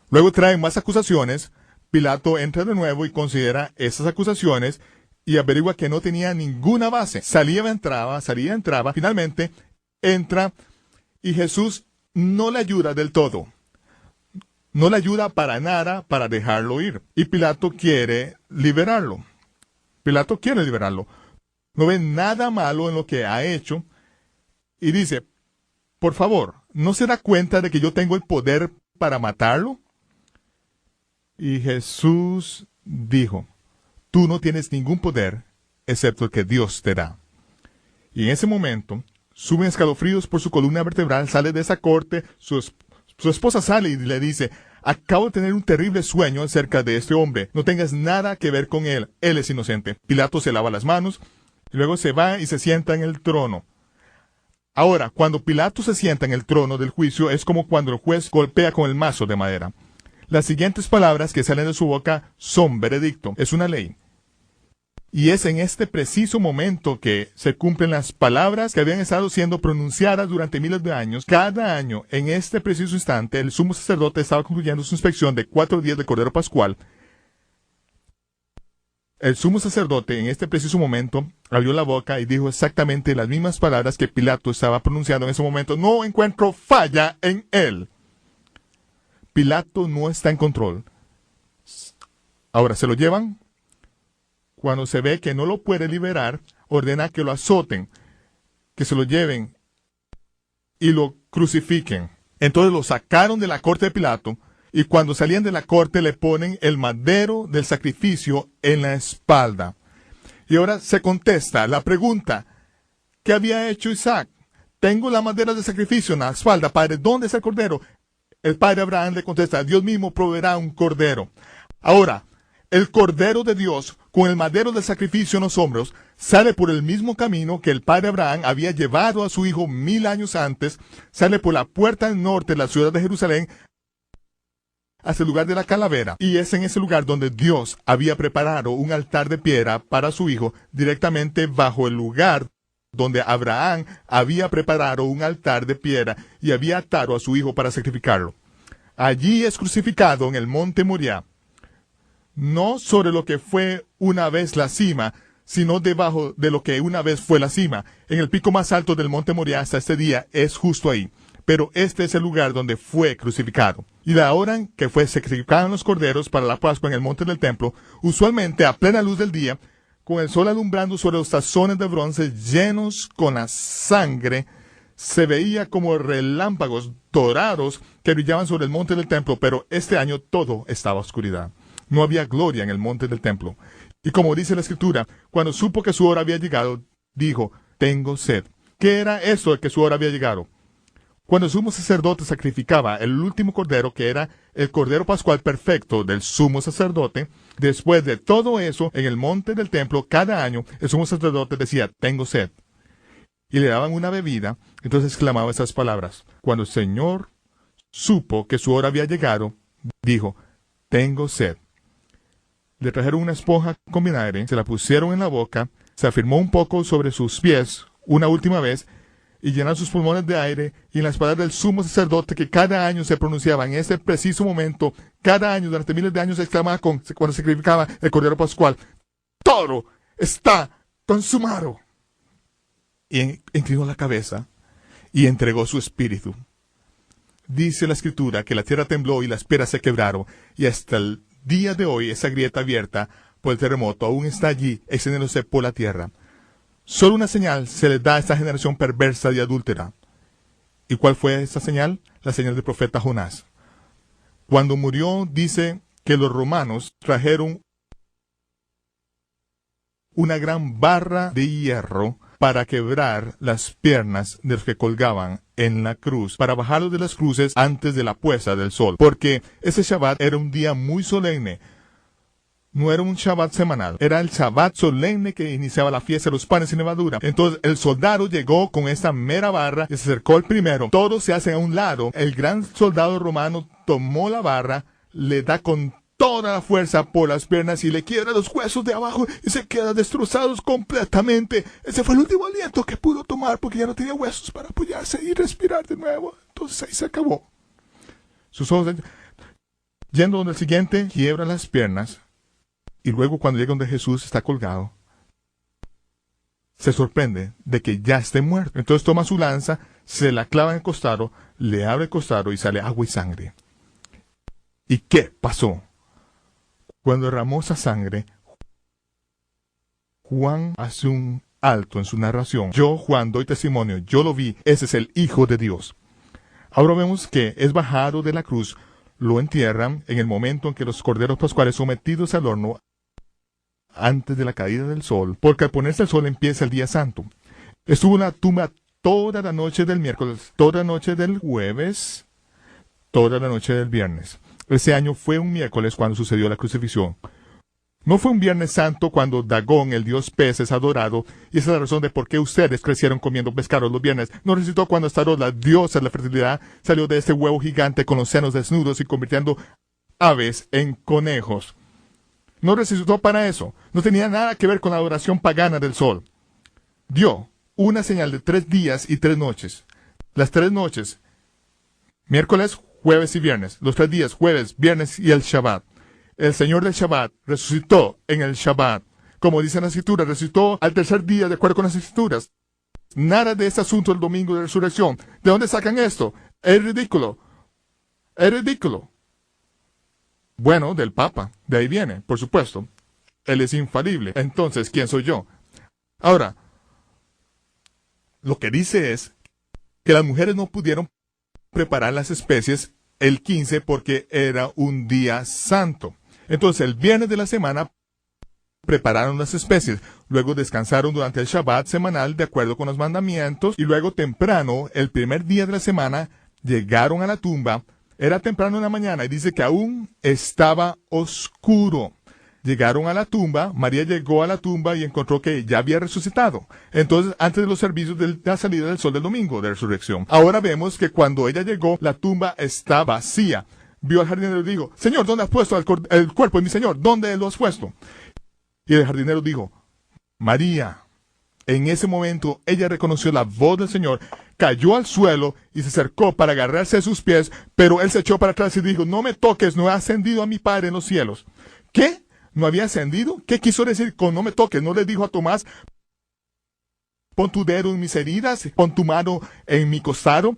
Luego trae más acusaciones. Pilato entra de nuevo y considera esas acusaciones y averigua que no tenía ninguna base. Salía, entraba. Finalmente entra y Jesús no le ayuda del todo. No le ayuda para nada para dejarlo ir. Y Pilato quiere liberarlo. No ve nada malo en lo que ha hecho. Y dice, por favor, ¿no se da cuenta de que yo tengo el poder para matarlo? Y Jesús dijo, tú no tienes ningún poder excepto el que Dios te da. Y en ese momento, suben escalofríos por su columna vertebral, sale de esa corte, su esposa sale y le dice, acabo de tener un terrible sueño acerca de este hombre, no tengas nada que ver con él es inocente. Pilato se lava las manos, y luego se va y se sienta en el trono. Ahora, cuando Pilato se sienta en el trono del juicio, es como cuando el juez golpea con el mazo de madera. Las siguientes palabras que salen de su boca son veredicto, es una ley. Y es en este preciso momento que se cumplen las palabras que habían estado siendo pronunciadas durante miles de años. Cada año, en este preciso instante, el sumo sacerdote estaba concluyendo su inspección de 4 días del Cordero Pascual. El sumo sacerdote, en este preciso momento, abrió la boca y dijo exactamente las mismas palabras que Pilato estaba pronunciando en ese momento. No encuentro falla en él. Pilato no está en control. Ahora, se lo llevan. Cuando se ve que no lo puede liberar, ordena que lo azoten, que se lo lleven y lo crucifiquen. Entonces lo sacaron de la corte de Pilato y cuando salían de la corte le ponen el madero del sacrificio en la espalda. Y ahora se contesta la pregunta, ¿qué había hecho Isaac? Tengo la madera del sacrificio en la espalda, padre, ¿dónde está el cordero? El padre Abraham le contesta, Dios mismo proveerá un cordero. Ahora, el cordero de Dios, con el madero del sacrificio en los hombros, sale por el mismo camino que el padre Abraham había llevado a su hijo 1000 años antes, sale por la puerta norte de la ciudad de Jerusalén, hasta el lugar de la calavera. Y es en ese lugar donde Dios había preparado un altar de piedra para su hijo, directamente bajo el lugar donde Abraham había preparado un altar de piedra y había atado a su hijo para sacrificarlo. Allí es crucificado en el monte Moriah, no sobre lo que fue una vez la cima, sino debajo de lo que una vez fue la cima. En el pico más alto del monte Moriah hasta este día es justo ahí. Pero este es el lugar donde fue crucificado. Y la hora en que fue sacrificados los corderos para la Pascua en el monte del templo, usualmente a plena luz del día, con el sol alumbrando sobre los tazones de bronce llenos con la sangre, se veía como relámpagos dorados que brillaban sobre el monte del templo, pero este año todo estaba oscuridad. No había gloria en el monte del templo. Y como dice la Escritura, cuando supo que su hora había llegado, dijo, tengo sed. ¿Qué era eso de que su hora había llegado? Cuando el sumo sacerdote sacrificaba el último cordero, que era el cordero pascual perfecto del sumo sacerdote, después de todo eso, en el monte del templo, cada año, el sumo sacerdote decía, tengo sed. Y le daban una bebida, entonces exclamaba esas palabras. Cuando el Señor supo que su hora había llegado, dijo, tengo sed. Le trajeron una esponja con vinagre, se la pusieron en la boca, se afirmó un poco sobre sus pies una última vez, y llenaron sus pulmones de aire, y en las palabras del sumo sacerdote que cada año se pronunciaban en ese preciso momento, cada año, durante miles de años, se exclamaba cuando se sacrificaba el Cordero Pascual, todo está consumado. Y inclinó la cabeza y entregó su espíritu. Dice la Escritura que la tierra tembló y las piedras se quebraron, y hasta el día de hoy esa grieta abierta por el terremoto aún está allí, extendiéndose por la tierra. Solo una señal se le da a esta generación perversa y adúltera. ¿Y cuál fue esa señal? La señal del profeta Jonás. Cuando murió, dice que los romanos trajeron una gran barra de hierro para quebrar las piernas de los que colgaban en la cruz, para bajarlos de las cruces antes de la puesta del sol, porque ese Shabbat era un día muy solemne. No era un Shabbat semanal, era el Shabbat solemne que iniciaba la fiesta de los panes sin levadura. Entonces el soldado llegó con esta mera barra y se acercó al primero. Todos se hacen a un lado. El gran soldado romano tomó la barra, le da con toda la fuerza por las piernas y le quiebra los huesos de abajo y se queda destrozados completamente. Ese fue el último aliento que pudo tomar porque ya no tenía huesos para apoyarse y respirar de nuevo. Entonces ahí se acabó. Sus ojos, yendo donde el siguiente, quiebra las piernas. Y luego cuando llega donde Jesús está colgado, se sorprende de que ya esté muerto. Entonces toma su lanza, se la clava en el costado, le abre el costado y sale agua y sangre. ¿Y qué pasó? Cuando derramó esa sangre, Juan hace un alto en su narración. Yo, Juan, doy testimonio, yo lo vi, ese es el Hijo de Dios. Ahora vemos que es bajado de la cruz, lo entierran en el momento en que los corderos pascuales sometidos al horno antes de la caída del sol, porque al ponerse el sol empieza el día santo. Estuvo en la tumba toda la noche del miércoles, toda la noche del jueves, toda la noche del viernes. Ese año fue un miércoles cuando sucedió la crucifixión. No fue un viernes santo cuando Dagón, el dios pez, es adorado, y esa es la razón de por qué ustedes crecieron comiendo pescado los viernes. No resucitó cuando Astaroth, la diosa de la fertilidad, salió de este huevo gigante con los senos desnudos y convirtiendo aves en conejos. No resucitó para eso. No tenía nada que ver con la adoración pagana del sol. Dio una señal de 3 días y 3 noches. Las 3 noches, miércoles, jueves y viernes. Los 3 días, jueves, viernes y el Shabbat. El Señor del Shabbat resucitó en el Shabbat. Como dice la Escritura, resucitó al tercer día de acuerdo con las Escrituras. Nada de este asunto del domingo de resurrección. ¿De dónde sacan esto? Es ridículo. Es ridículo. Bueno, del Papa. De ahí viene, por supuesto. Él es infalible. Entonces, ¿quién soy yo? Ahora, lo que dice es que las mujeres no pudieron preparar las especies el 15 porque era un día santo. Entonces, el viernes de la semana prepararon las especies. Luego descansaron durante el Shabbat semanal de acuerdo con los mandamientos. Y luego temprano, el primer día de la semana, llegaron a la tumba. Era temprano en la mañana y dice que aún estaba oscuro. Llegaron a la tumba, María llegó a la tumba y encontró que ya había resucitado. Entonces, antes de los servicios de la salida del sol del domingo de resurrección. Ahora vemos que cuando ella llegó, la tumba está vacía. Vio al jardinero y dijo, Señor, ¿dónde has puesto el cuerpo de mi Señor? ¿Dónde lo has puesto? Y el jardinero dijo, María. En ese momento, ella reconoció la voz del Señor, cayó al suelo y se acercó para agarrarse a sus pies, pero él se echó para atrás y dijo, no me toques, no he ascendido a mi Padre en los cielos. ¿Qué? ¿No había ascendido? ¿Qué quiso decir con no me toques? ¿No le dijo a Tomás, pon tu dedo en mis heridas, pon tu mano en mi costado?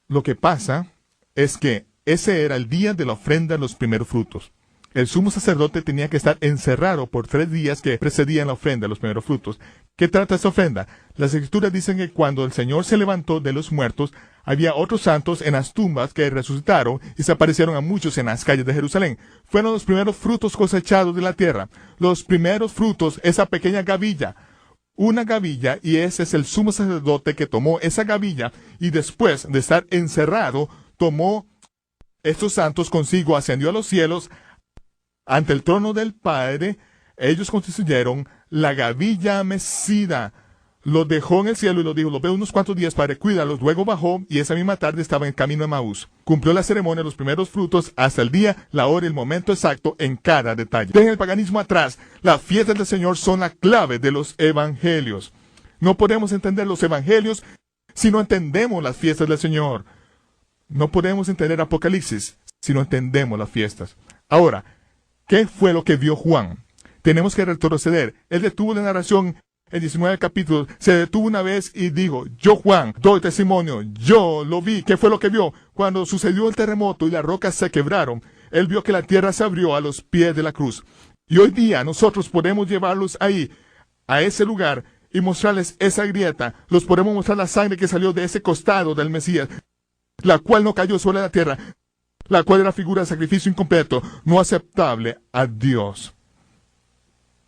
Lo que pasa es que ese era el día de la ofrenda de los primeros frutos. El sumo sacerdote tenía que estar encerrado por 3 días que precedían la ofrenda de los primeros frutos. ¿Qué trata esta ofrenda? Las escrituras dicen que cuando el Señor se levantó de los muertos, había otros santos en las tumbas que resucitaron y se aparecieron a muchos en las calles de Jerusalén. Fueron los primeros frutos cosechados de la tierra. Los primeros frutos, esa pequeña gavilla. Una gavilla, y ese es el sumo sacerdote que tomó esa gavilla y después de estar encerrado, tomó estos santos consigo, ascendió a los cielos ante el trono del Padre. Ellos constituyeron la gavilla mecida. Los dejó en el cielo y los dijo, los veo unos cuantos días, Padre, cuídalos. Luego bajó y esa misma tarde estaba en camino a Emaús. Cumplió la ceremonia, los primeros frutos, hasta el día, la hora y el momento exacto en cada detalle. Dejen el paganismo atrás. Las fiestas del Señor son la clave de los evangelios. No podemos entender los evangelios si no entendemos las fiestas del Señor. No podemos entender Apocalipsis si no entendemos las fiestas. Ahora, ¿qué fue lo que vio Juan? Tenemos que retroceder. Él detuvo la narración en 19 capítulos. Se detuvo una vez y dijo, yo Juan, doy testimonio, yo lo vi. ¿Qué fue lo que vio? Cuando sucedió el terremoto y las rocas se quebraron, él vio que la tierra se abrió a los pies de la cruz. Y hoy día nosotros podemos llevarlos ahí, a ese lugar, y mostrarles esa grieta. Los podemos mostrar la sangre que salió de ese costado del Mesías, la cual no cayó sobre la tierra, la cual era figura de sacrificio incompleto, no aceptable a Dios.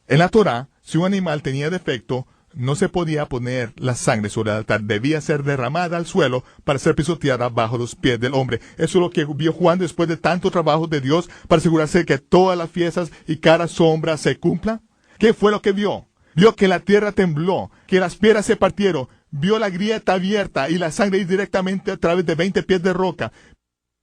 En la Torá, si un animal tenía defecto, no se podía poner la sangre sobre el altar. Debía ser derramada al suelo para ser pisoteada bajo los pies del hombre. Eso es lo que vio Juan después de tanto trabajo de Dios para asegurarse que todas las fiestas y cada sombra se cumplan. ¿Qué fue lo que vio? Vio que la tierra tembló, que las piedras se partieron, vio la grieta abierta y la sangre ir directamente a través de 20 pies de roca.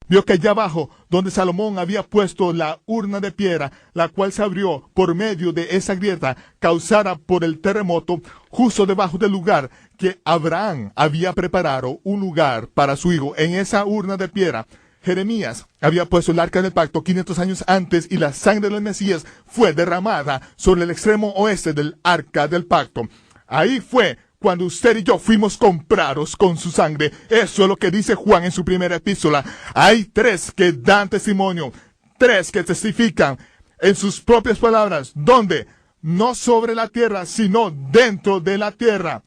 Vio que allá abajo, donde Salomón había puesto la urna de piedra, la cual se abrió por medio de esa grieta causada por el terremoto, justo debajo del lugar que Abraham había preparado un lugar para su hijo. En esa urna de piedra, Jeremías había puesto el arca del pacto 500 años antes y la sangre del Mesías fue derramada sobre el extremo oeste del arca del pacto. Ahí fue cuando usted y yo fuimos comprados con su sangre. Eso es lo que dice Juan en su primera epístola. Hay 3 que dan testimonio, 3 que testifican en sus propias palabras. ¿Dónde? No sobre la tierra, sino dentro de la tierra.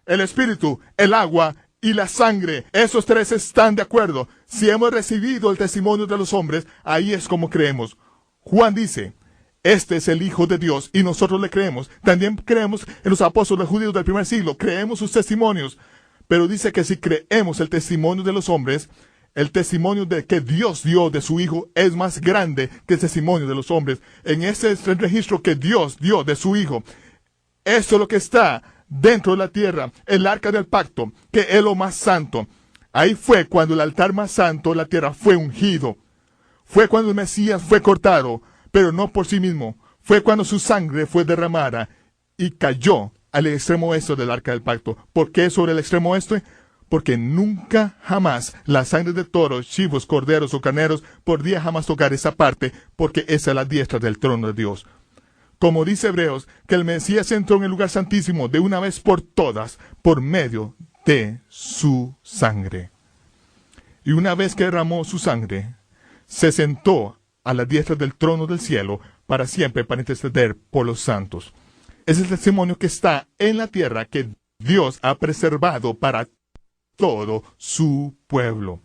El espíritu, el agua y la sangre. Esos 3 están de acuerdo. Si hemos recibido el testimonio de los hombres, ahí es como creemos. Juan dice, este es el Hijo de Dios y nosotros le creemos. También creemos en los apóstoles judíos del primer siglo. Creemos sus testimonios. Pero dice que si creemos el testimonio de los hombres, el testimonio de que Dios dio de su Hijo es más grande que el testimonio de los hombres. En ese es el registro que Dios dio de su Hijo. Eso es lo que está dentro de la tierra, el arca del pacto, que es lo más santo. Ahí fue cuando el altar más santo de la tierra fue ungido. Fue cuando el Mesías fue cortado, pero no por sí mismo. Fue cuando su sangre fue derramada y cayó al extremo oeste del arca del pacto. ¿Por qué sobre el extremo oeste? Porque nunca jamás la sangre de toros, chivos, corderos o carneros podría jamás tocar esa parte, porque esa es la diestra del trono de Dios. Como dice Hebreos, que el Mesías entró en el lugar santísimo de una vez por todas, por medio de su sangre. Y una vez que derramó su sangre, se sentó a la diestra del trono del cielo para siempre, para interceder por los santos. Es el testimonio que está en la tierra que Dios ha preservado para todo su pueblo.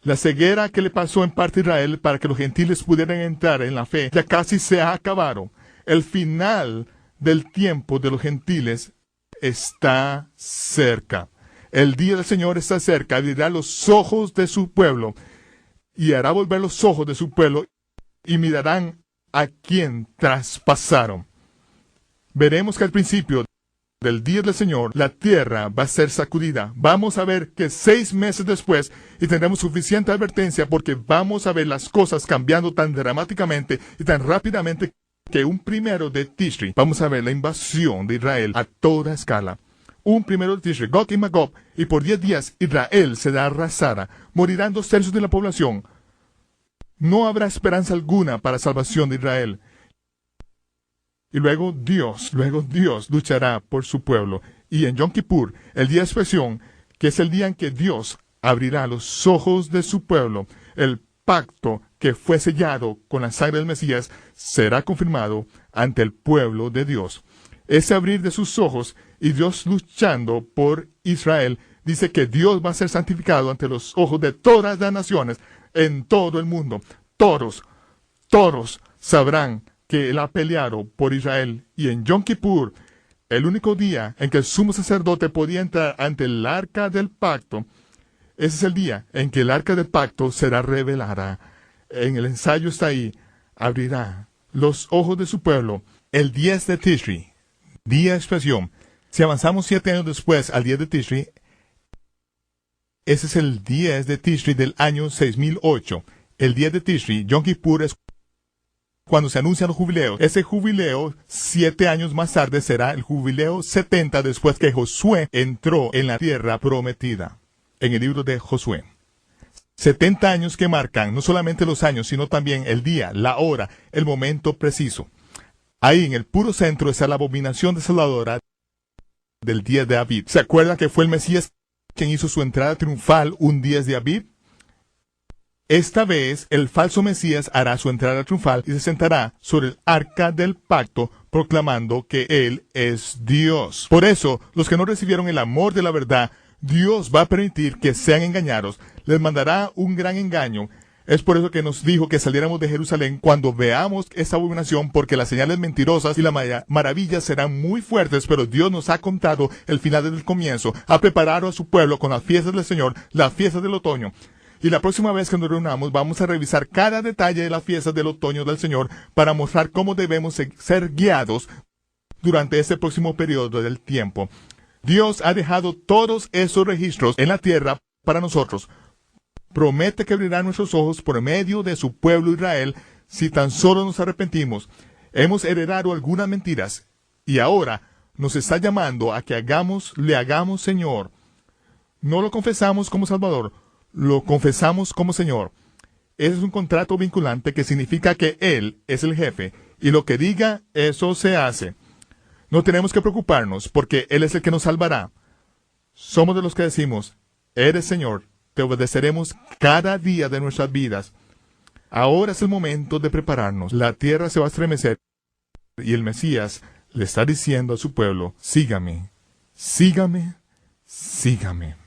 La ceguera que le pasó en parte a Israel para que los gentiles pudieran entrar en la fe ya casi se ha acabado. El final del tiempo de los gentiles está cerca. El día del Señor está cerca, abrirá los ojos de su pueblo y hará volver los ojos de su pueblo y mirarán a quien traspasaron. Veremos que al principio del día del Señor la tierra va a ser sacudida. Vamos a ver que 6 meses después y tendremos suficiente advertencia porque vamos a ver las cosas cambiando tan dramáticamente y tan rápidamente que un 1 de Tishri vamos a ver la invasión de Israel a toda escala. Un 1 de Tishri, Gog y Magog, y por 10 días Israel será arrasada. Morirán 2/3 de la población. No habrá esperanza alguna para salvación de Israel. Y luego Dios luchará por su pueblo. Y en Yom Kippur, el día de expresión, que es el día en que Dios abrirá los ojos de su pueblo, el pacto que fue sellado con la sangre del Mesías será confirmado ante el pueblo de Dios. ese abrir de sus ojos y Dios luchando por Israel, dice que Dios va a ser santificado ante los ojos de todas las naciones en todo el mundo. Todos sabrán que Él ha peleado por Israel. Y en Yom Kippur, el único día en que el sumo sacerdote podía entrar ante el arca del pacto, ese es el día en que el arca del pacto será revelada. En el ensayo está ahí, abrirá los ojos de su pueblo el 10 de Tishri, día de expiación. Si avanzamos 7 años después al 10 de Tishri, ese es el 10 de Tishri del año 6008. El 10 de Tishri, Yom Kippur, es cuando se anuncian los jubileos. Ese jubileo, 7 años más tarde, será el jubileo 70 después que Josué entró en la tierra prometida. En el libro de Josué. 70 años que marcan no solamente los años, sino también el día, la hora, el momento preciso. Ahí en el puro centro está la abominación desoladora del 10 de Aviv. ¿Se acuerda que fue el Mesías quien hizo su entrada triunfal un 10 de Aviv? Esta vez el falso Mesías hará su entrada triunfal y se sentará sobre el arca del pacto proclamando que Él es Dios. Por eso, los que no recibieron el amor de la verdad, Dios va a permitir que sean engañados. Les mandará un gran engaño. Es por eso que nos dijo que saliéramos de Jerusalén cuando veamos esta abominación, porque las señales mentirosas y las maravillas serán muy fuertes, pero Dios nos ha contado el final desde el comienzo. Ha preparado a su pueblo con las fiestas del Señor, las fiestas del otoño. Y la próxima vez que nos reunamos vamos a revisar cada detalle de las fiestas del otoño del Señor para mostrar cómo debemos ser guiados durante este próximo periodo del tiempo. Dios ha dejado todos esos registros en la tierra para nosotros. Promete que abrirá nuestros ojos por medio de su pueblo Israel si tan solo nos arrepentimos. Hemos heredado algunas mentiras y ahora nos está llamando a que le hagamos Señor. No lo confesamos como Salvador, lo confesamos como Señor. Ese es un contrato vinculante que significa que Él es el jefe y lo que diga, eso se hace. No tenemos que preocuparnos porque Él es el que nos salvará. Somos de los que decimos, eres Señor, te obedeceremos cada día de nuestras vidas. Ahora es el momento de prepararnos. La tierra se va a estremecer y el Mesías le está diciendo a su pueblo, sígame, sígame, sígame.